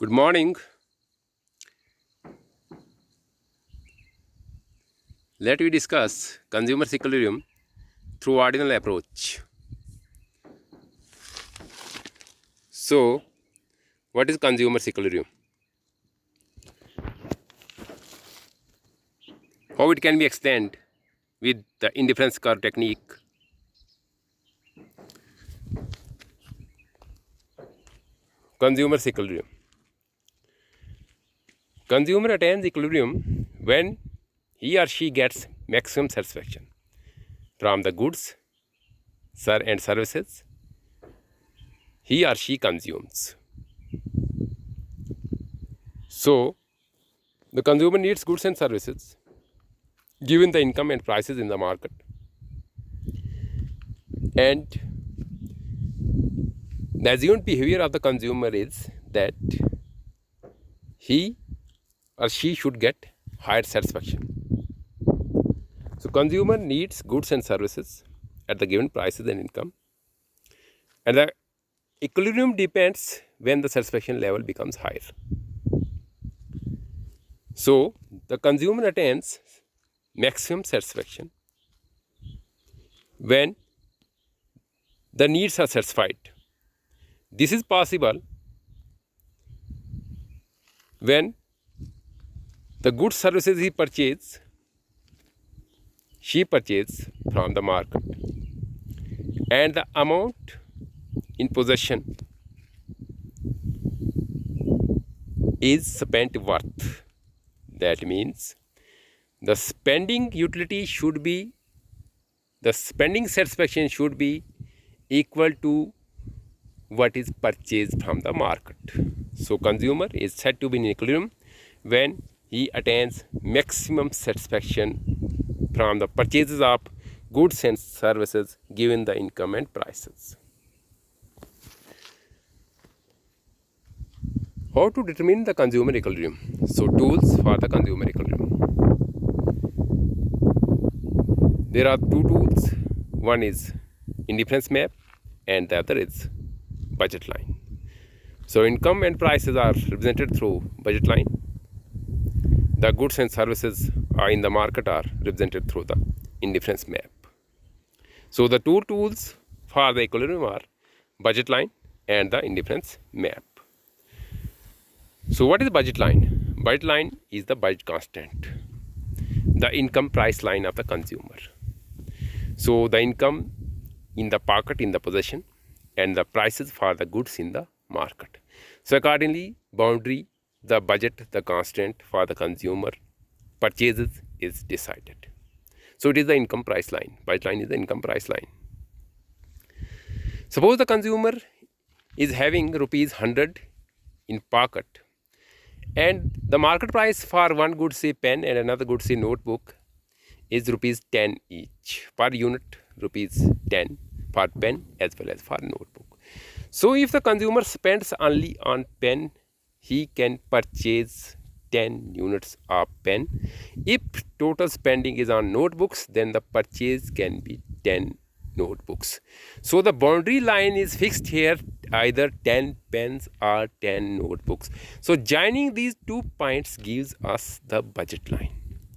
Good morning. Let we discuss consumer equilibrium through ordinal approach. So, what is consumer equilibrium? How it can be extended with the indifference curve technique? Consumer equilibrium. Consumer attains equilibrium when he or she gets maximum satisfaction from the goods and services he or she consumes. So, the consumer needs goods and services given the income and prices in the market. And the assumed behavior of the consumer is that he or she should get higher satisfaction. So consumer needs goods and services at the given prices and income. And the equilibrium depends when the satisfaction level becomes higher. So the consumer attains maximum satisfaction when the needs are satisfied. This is possible when the goods services she purchases from the market, and the amount in possession is spent worth. That means the spending satisfaction should be equal to what is purchased from the market. So consumer is said to be in equilibrium when he attains maximum satisfaction from the purchases of goods and services given the income and prices. How to determine the consumer equilibrium? So tools for the consumer equilibrium. There are two tools. One is indifference map and the other is budget line. So income and prices are represented through budget line. The goods and services are in the market are represented through the indifference map. So the two tools for the equilibrium are budget line and the indifference map. So what is budget line? Budget line is the budget constant, the income price line of the consumer. So the income in the pocket, in the possession, and the prices for the goods in the market. So accordingly, boundary, the budget, the constant for the consumer purchases is decided. So it is the income price line. Budget line is the income price line. Suppose the consumer is having rupees 100 in pocket, and the market price for one good, say pen, and another good, say notebook, is rupees 10 each. Per unit, rupees 10 for pen as well as for notebook. So if the consumer spends only on pen, he can purchase 10 units of pen. If total spending is on notebooks, then the purchase can be 10 notebooks. So the boundary line is fixed here, either 10 pens or 10 notebooks. So joining these 2 points gives us the budget line.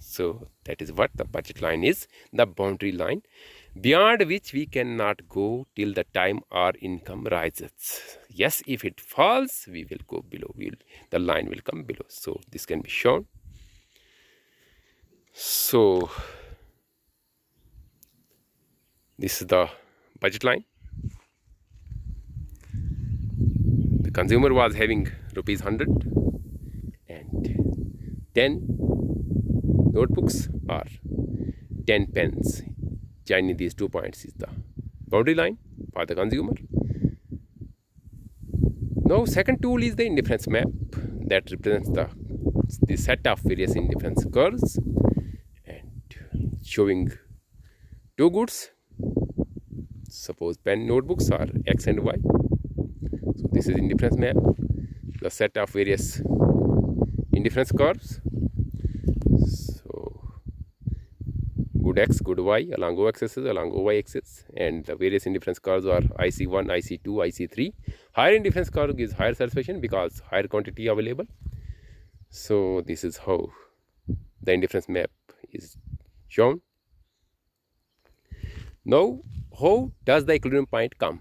So that is what the budget line is, the boundary line, beyond which we cannot go till the time our income rises. Yes, if it falls, we will go below. The line will come below. So this can be shown. So this is the budget line. The consumer was having rupees 100 and 10 notebooks or 10 pens. Joining these 2 points is the boundary line for the consumer. Now second tool is the indifference map that represents the set of various indifference curves and showing 2 goods. Suppose pen notebooks are X and Y. So this is indifference map, the set of various indifference curves. So good X, good Y along O axis, along OY axis, and the various indifference curves are IC1, IC2, IC3. Higher indifference curve gives higher satisfaction because higher quantity available. So this is how the indifference map is shown. Now, how does the equilibrium point come?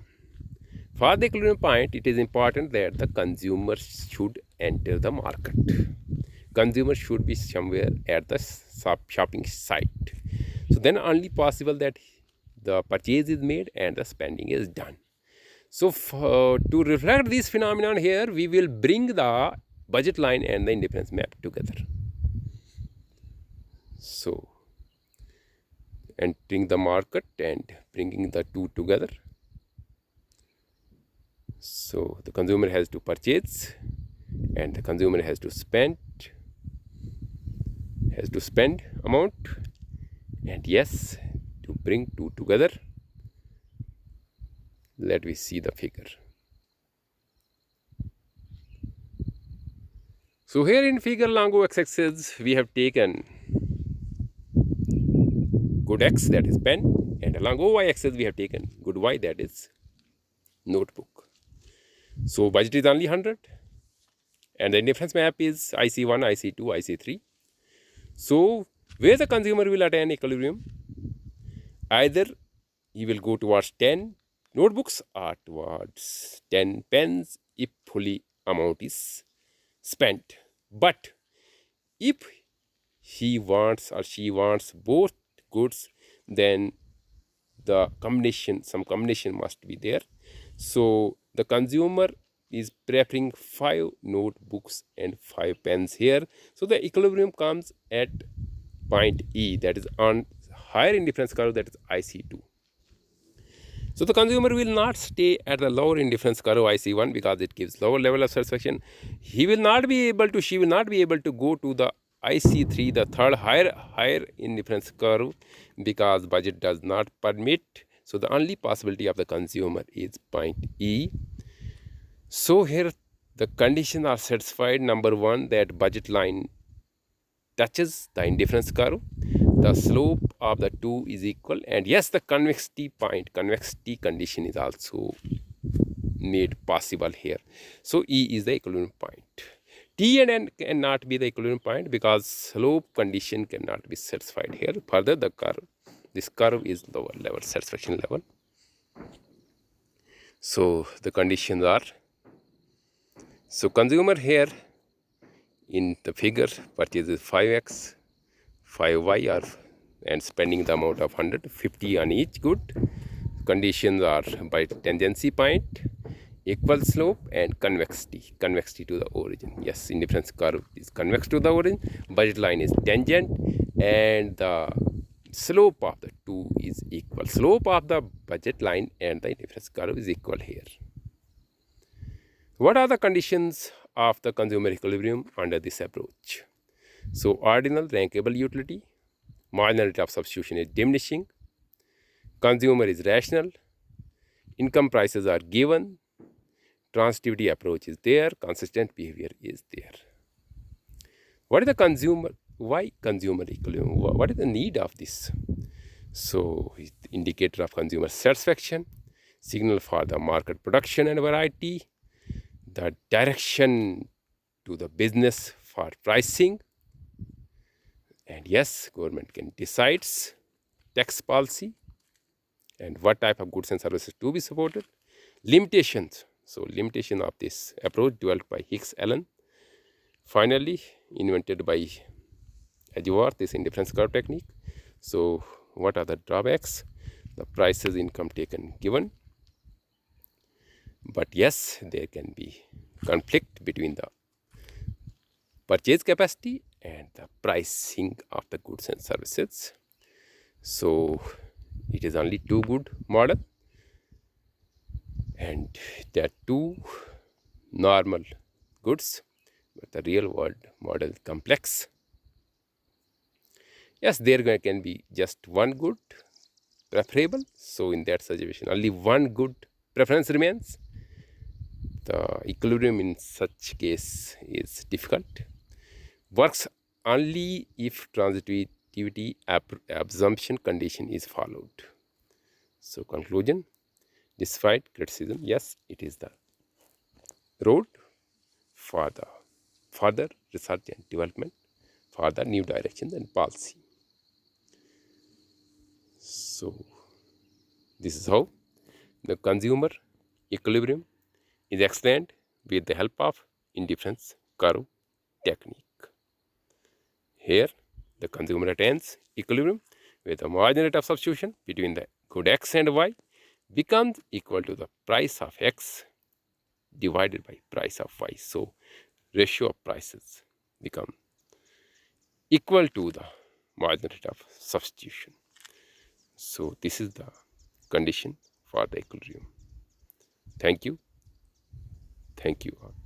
For the equilibrium point, it is important that the consumer should enter the market. Consumer should be somewhere at the shopping site. So then only possible that the purchase is made and the spending is done. So to reflect this phenomenon here, we will bring the budget line and the indifference map together. So entering the market and bringing the two together. So the consumer has to purchase and the consumer has to spend amount, and yes, to bring two together, let me see the figure. So here in figure along x-axis we have taken good X, that is pen, and along y-axis we have taken good Y, that is notebook. So budget is only 100 and the indifference map is IC1, IC2, IC3. So where the consumer will attain equilibrium, either he will go towards 10 notebooks or towards 10 pens if fully amount is spent. But if he wants or she wants both goods, then the some combination must be there. So the consumer is preferring 5 notebooks and 5 pens here. So the equilibrium comes at point E, that is on higher indifference curve, that is IC2. So the consumer will not stay at the lower indifference curve IC1 because it gives lower level of satisfaction. She will not be able to go to the IC3, the third higher indifference curve, because budget does not permit. So the only possibility of the consumer is point E. So here the conditions are satisfied. Number one, that budget line touches the indifference curve, the slope of the two is equal, and yes, the convexity condition is also made possible here. So E is the equilibrium point. T and N cannot be the equilibrium point because slope condition cannot be satisfied here. Further, this curve is lower level, satisfaction level. So the conditions are, so consumer here in the figure purchases 5x, 5y and spending the amount of 150 on each good. Conditions are by tangency point, equal slope and convexity to the origin. Yes, indifference curve is convex to the origin, budget line is tangent, and the slope of the two is equal. Slope of the budget line and the indifference curve is equal here. What are the conditions of the consumer equilibrium under this approach? So ordinal rankable utility, marginal rate of substitution is diminishing, consumer is rational, income prices are given, transitivity approach is there, consistent behavior is there. What is the consumer? Why consumer equilibrium? What is the need of this? So it's the indicator of consumer satisfaction, signal for the market production and variety, the direction to the business for pricing, and yes, government can decide tax policy and what type of goods and services to be supported. Limitations. So limitation of this approach developed by Hicks Allen, finally invented by Ajwar, this indifference curve technique. So what are the drawbacks? The prices, income taken given, but yes, there can be conflict between the purchase capacity and the pricing of the goods and services. So it is only two good model, and there are two normal goods, but the real world model is complex. Yes, there can be just one good preferable. So in that situation, only one good preference remains. The equilibrium in such case is difficult. Works only if transitivity assumption condition is followed. So conclusion, despite criticism, yes, it is the road for the further research and development, for the new directions and policy. So this is how the consumer equilibrium is explained with the help of indifference curve technique. Here, the consumer attains equilibrium where the marginal rate of substitution between the good x and y becomes equal to the price of x divided by price of y. So, ratio of prices become equal to the marginal rate of substitution. So, this is the condition for the equilibrium. Thank you. Thank you all.